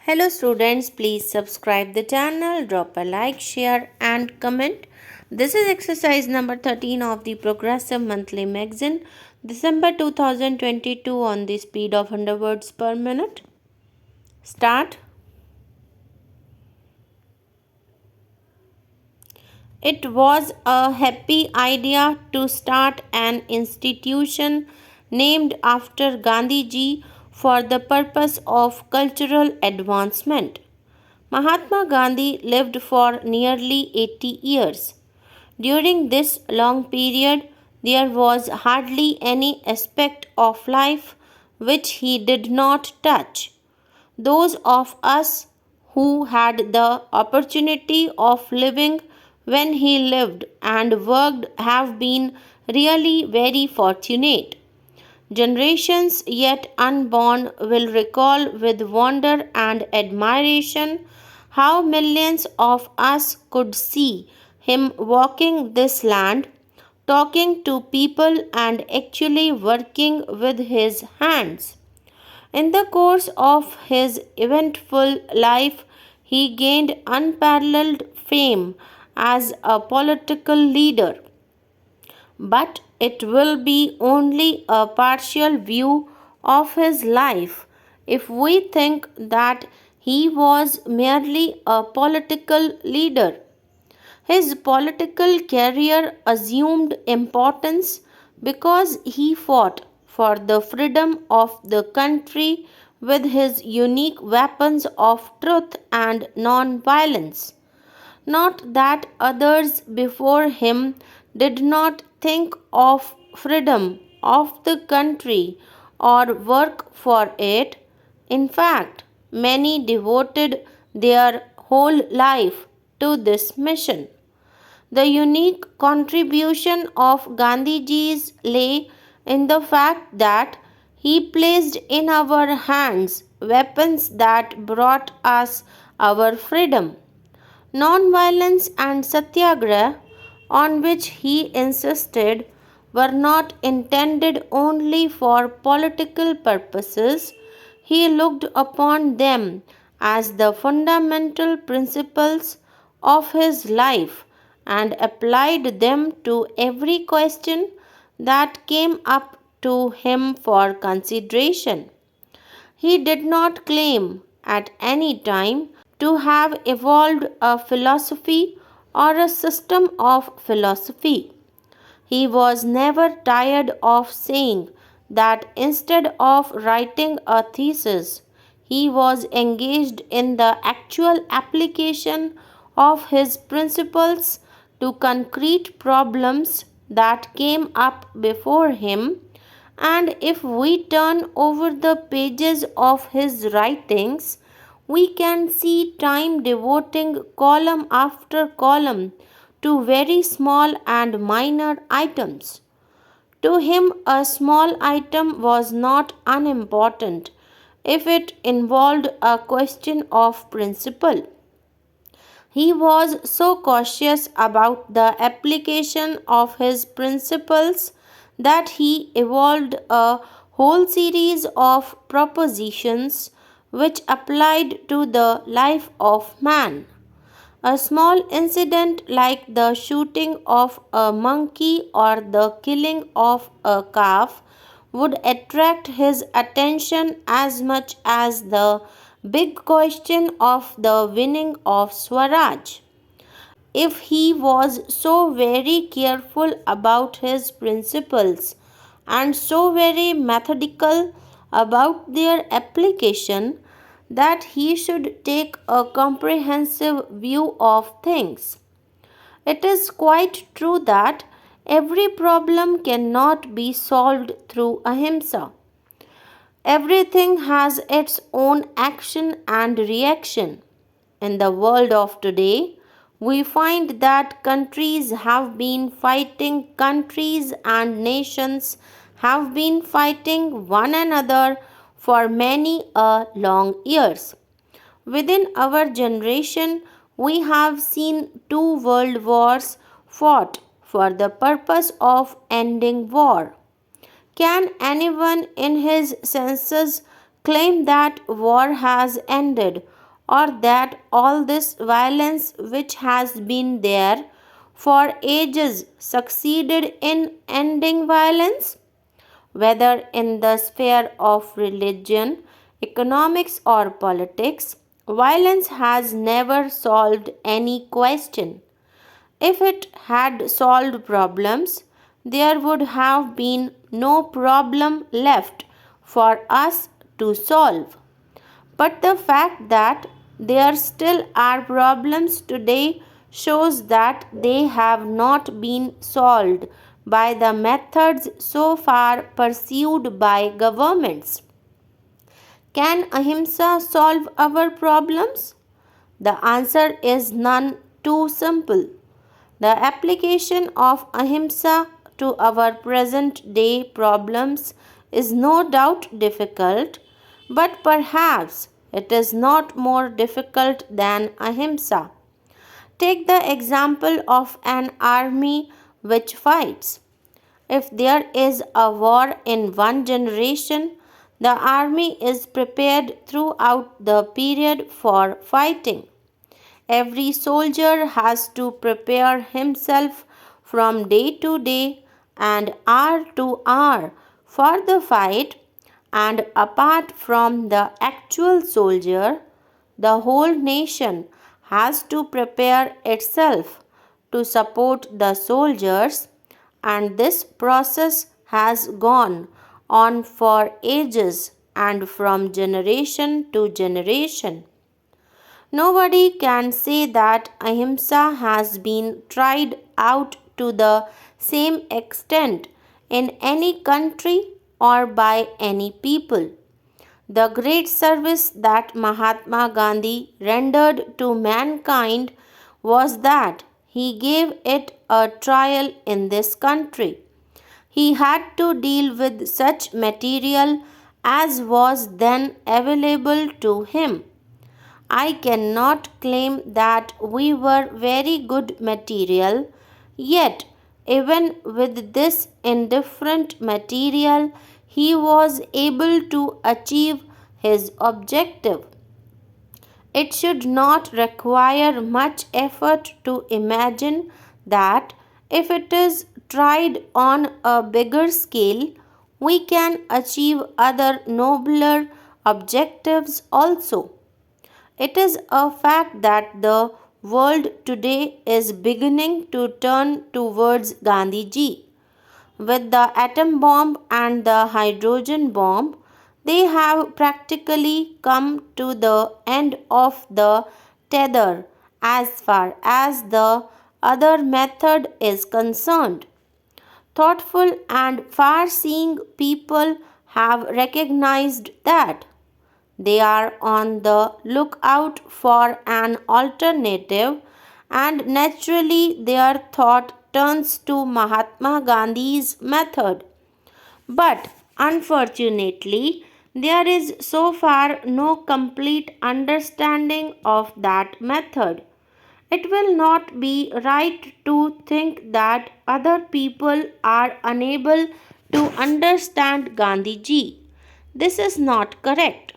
Hello students, please subscribe the channel, drop a like, share and comment. This is exercise number 13 of the Progressive Monthly Magazine, December 2022 on the speed of 100 words per minute. Start. It was a happy idea to start an institution named after Gandhiji for the purpose of cultural advancement. Mahatma Gandhi lived for nearly 80 years. During this long period, there was hardly any aspect of life which he did not touch. Those of us who had the opportunity of living when he lived and worked have been really very fortunate. Generations yet unborn will recall with wonder and admiration how millions of us could see him walking this land, talking to people, and actually working with his hands. In the course of his eventful life, he gained unparalleled fame as a political leader. But it will be only a partial view of his life if we think that he was merely a political leader. His political career assumed importance because he fought for the freedom of the country with his unique weapons of truth and non-violence. Not that others before him did not think of freedom of the country or work for it. In fact, many devoted their whole life to this mission. The unique contribution of Gandhiji's lay in the fact that he placed in our hands weapons that brought us our freedom. Nonviolence and satyagraha, on which he insisted, were not intended only for political purposes. He looked upon them as the fundamental principles of his life and applied them to every question that came up to him for consideration. He did not claim at any time to have evolved a philosophy or a system of philosophy. He was never tired of saying that instead of writing a thesis, he was engaged in the actual application of his principles to concrete problems that came up before him. And if we turn over the pages of his writings, we can see time devoting column after column to very small and minor items. To him, a small item was not unimportant if it involved a question of principle. He was so cautious about the application of his principles that he evolved a whole series of propositions which applied to the life of man. A small incident like the shooting of a monkey or the killing of a calf would attract his attention as much as the big question of the winning of Swaraj. If he was so very careful about his principles and so very methodical about their application, that he should take a comprehensive view of things. It is quite true that every problem cannot be solved through ahimsa. Everything has its own action and reaction. In the world of today, we find that countries and nations have been fighting one another for many a long years. Within our generation, we have seen two world wars fought for the purpose of ending war. Can anyone in his senses claim that war has ended or that all this violence which has been there for ages succeeded in ending violence? Whether in the sphere of religion, economics, or politics, violence has never solved any question. If it had solved problems, there would have been no problem left for us to solve. But the fact that there still are problems today shows that they have not been solved by the methods so far pursued by governments. Can ahimsa solve our problems? The answer is none too simple. The application of ahimsa to our present day problems is no doubt difficult, but perhaps it is not more difficult than ahimsa. Take the example of an army which fights. If there is a war in one generation, the army is prepared throughout the period for fighting. Every soldier has to prepare himself from day to day and hour to hour for the fight, and apart from the actual soldier, the whole nation has to prepare itself to support the soldiers, and this process has gone on for ages and from generation to generation. Nobody can say that ahimsa has been tried out to the same extent in any country or by any people. The great service that Mahatma Gandhi rendered to mankind was that he gave it a trial in this country. He had to deal with such material as was then available to him. I cannot claim that we were very good material, yet, even with this indifferent material, he was able to achieve his objective. It should not require much effort to imagine that if it is tried on a bigger scale, we can achieve other nobler objectives also. It is a fact that the world today is beginning to turn towards Gandhiji. With the atom bomb and the hydrogen bomb, they have practically come to the end of the tether as far as the other method is concerned. Thoughtful and far seeing people have recognized that. They are on the lookout for an alternative, and naturally their thought turns to Mahatma Gandhi's method. But unfortunately, there is so far no complete understanding of that method. It will not be right to think that other people are unable to understand Gandhiji. This is not correct.